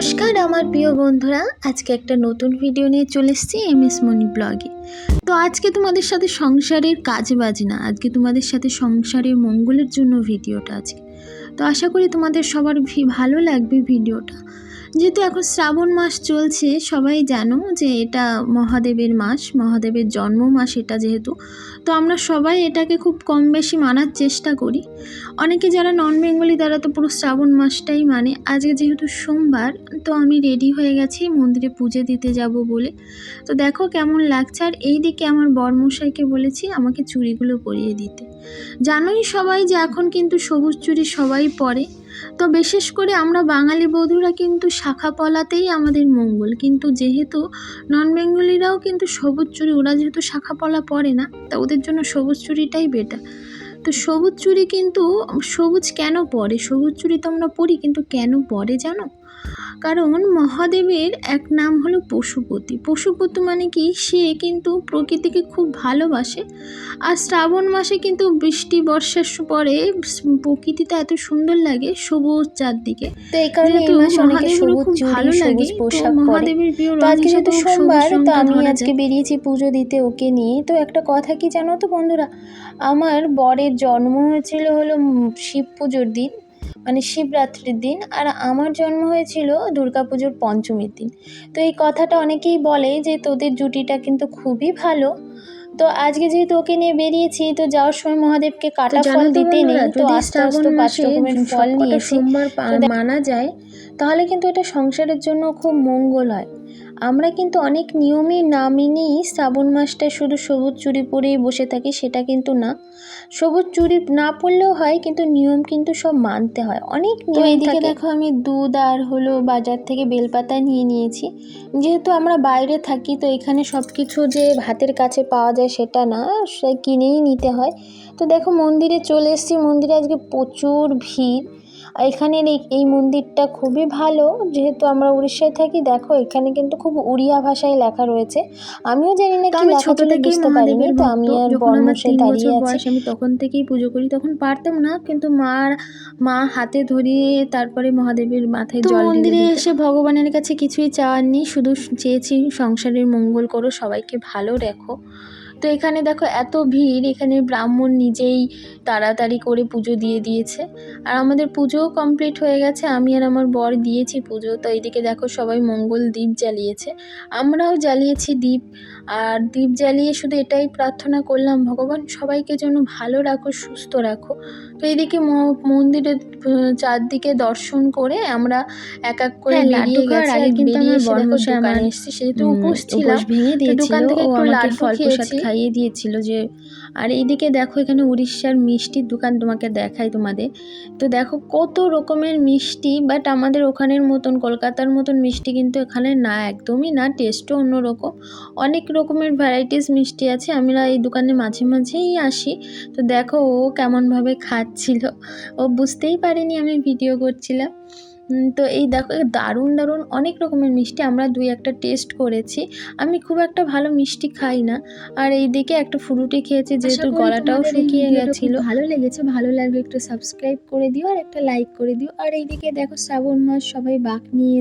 নমস্কার আমার প্রিয় বন্ধুরা, আজকে একটা নতুন ভিডিও নিয়ে চলে এসেছি এমএস মনি ব্লগে। তো আজকে তোমাদের সাথে সংসারের কাজ বাজ না, আজকে তোমাদের সাথে সংসারের মঙ্গলের জন্য ভিডিওটা আছে। তো আশা করি তোমাদের সবার ভালো লাগবে ভিডিওটা। যেহেতু এখন শ্রাবণ মাস চলছে, সবাই জানো যে এটা মহাদেবের মাস, মহাদেবের জন্ম মাস এটা যেহেতু, তো আমরা সবাই এটাকে খুব কম বেশি মানার চেষ্টা করি। অনেকে যারা নন বেঙ্গলি তারা তো পুরো শ্রাবণ মাসটাই মানে। আজকে যেহেতু সোমবার, তো আমি রেডি হয়ে গেছি মন্দিরে পুজো দিতে যাব বলে। তো দেখো কেমন লাগছে। আর এই দিকে আমার বরমশাইকে বলেছি আমাকে চুড়িগুলো পরিয়ে দিতে। জানোই সবাই যে এখন কিন্তু সবুজ চুড়ি সবাই পরে। তো বিশেষ করে আমরা বাঙালি বধূরা কিন্তু শাখা পলাতেই আমাদের মঙ্গল, কিন্তু যেহেতু নন বেঙ্গলিরাও কিন্তু সবুজ চুড়ি, ওরা যেহেতু শাখা পলা পরে না, তা ওদের জন্য সবুজ চুড়িটাই বেটার। তো সবুজ চুড়ি কিন্তু সবুজ কেন পরে, সবুজ চুড়ি তো আমরা পরি, কিন্তু কেন পরে জানো? কারণ মহাদেবের এক নাম হলো পশুপতি। পশুপতি মানে কি, সে কিন্তু প্রকৃতিকে খুব ভালোবাসে। আর শ্রাবণ মাসে কিন্তু বৃষ্টি বর্ষার পরে প্রকৃতিটা এত সুন্দর লাগে, সবুজ চারদিকে। তো এই কারণে এই মাসে অনেকে সবুজ চুড়ি, সবুজ পোশাক পরে। তো আজকে যেহেতু সোমবার, তো আমি আজকে বেরিয়েছি পুজো দিতে ওকে নিয়ে। তো একটা কথা কি জানো তো বন্ধুরা, আমার বরের জন্ম হয়েছিল হলো শিব পুজোর দিন, মানে শিবরাত্রির দিন, আর আমার জন্ম হয়েছিল দুর্গাপুজোর পঞ্চমীর দিন। তো এই কথাটা অনেকেই বলে যে তোদের জুটিটা কিন্তু খুবই ভালো। তো আজকে যেহেতু ওকে নিয়ে বেরিয়েছি, তো যাওয়ার সময় মহাদেবকে কাটা ফল দিতে নেই, তো আস্তে আস্তে 5 রকমের ফল নিয়েছি। মানা যায় তাহলে কিন্তু এটা সংসারের জন্য খুব মঙ্গল হয়। আমরা কিন্তু অনেক নিয়মই না মেনেই শ্রাবণ মাসটায় শুধু সবুজ চুড়ি পরেই বসে থাকি, সেটা কিন্তু না। সবুজ চুড়ি না পরলেও হয়, কিন্তু নিয়ম কিন্তু সব মানতে হয়, অনেক নিয়ম। এদিকে দেখো আমি দুধ আর হলো বাজার থেকে বেলপাতা নিয়ে নিয়েছি। যেহেতু আমরা বাইরে থাকি, তো এখানে সব কিছু যে হাতের কাছে পাওয়া যায় সেটা না, সে কিনেই নিতে হয়। তো দেখো মন্দিরে চলে এসেছি, মন্দিরে আজকে প্রচুর ভিড়। এখানের এই মন্দিরটা খুবই ভালো, যেহেতু আমরা উড়িষ্যায় থাকি। দেখো এখানে কিন্তু খুব উড়িয়া ভাষায় লেখা রয়েছে, আমিও জানি না কি লেখা ছিল, বুঝতে পারিনি। তো আমি আর বর্মশাই দাঁড়িয়ে আছি। আমি তখন থেকেই পুজো করি, তখন পারতাম না, কিন্তু মা হাতে ধরিয়ে তারপরে মহাদেবের মাথায় জল ঢেলে। মন্দিরে এসে ভগবানের কাছে কিছুই চাওয়ার নেই, শুধু চেয়েছি সংসারের মঙ্গল করো, সবাইকে ভালো রেখো। তো এখানে দেখো এত ভিড়, এখানে ব্রাহ্মণ নিজেই তাড়াতাড়ি করে পুজো দিয়ে দিয়েছে। আর আমাদের পুজোও কমপ্লিট হয়ে গেছে, আমি আর আমার বর দিয়েছি পুজো। তো এইদিকে দেখো সবাই মঙ্গল দ্বীপ জ্বালিয়েছে, আমরাও জ্বালিয়েছি দ্বীপ। আর দ্বীপ জ্বালিয়ে শুধু এটাই প্রার্থনা করলাম, ভগবান সবাইকে যেন ভালো রাখো, সুস্থ রাখো। তো এইদিকে মন্দিরের চারদিকে দর্শন করে আমরা এক এক করে বেরিয়ে গেছি। আর কিন্তু আমার বর্মশাই দোকানে এসেছি, সেহেতু উপোস ছিলাম, দোকান থেকে একটু লাড্ডু খেয়েছি, খাইয়ে দিয়েছিল যে। আর এইদিকে দেখো এখানে উড়িষ্যার মিষ্টির দোকান, তোমাকে দেখাই তোমাদের। তো দেখো কত রকমের মিষ্টি, বাট আমাদের ওখানের মতন কলকাতার মতন মিষ্টি কিন্তু এখানে না, একদমই না, টেস্টও অন্যরকম। অনেক রকমের ভ্যারাইটিস মিষ্টি আছে, আমরা এই দোকানে মাঝে মাঝেই আসি। তো দেখো ও কেমনভাবে খাচ্ছিল, ও বুঝতেই পারেনি আমি ভিডিও করছিলাম। তো এই দেখো দারুণ দারুণ অনেক রকমের মিষ্টি, আমরা 2-1টা টেস্ট করেছি। আমি খুব একটা ভালো মিষ্টি খাই না। আর এইদিকে একটা ফ্রুটি খেয়েছি, যেহেতু গলাটাও শুকিয়ে গেছিলো। ভালো লেগেছে, ভালো লাগবে একটু সাবস্ক্রাইব করে দিও আর একটা লাইক করে দিও। আর এইদিকে দেখো শ্রাবণ মাস, সবাই বাঁক নিয়ে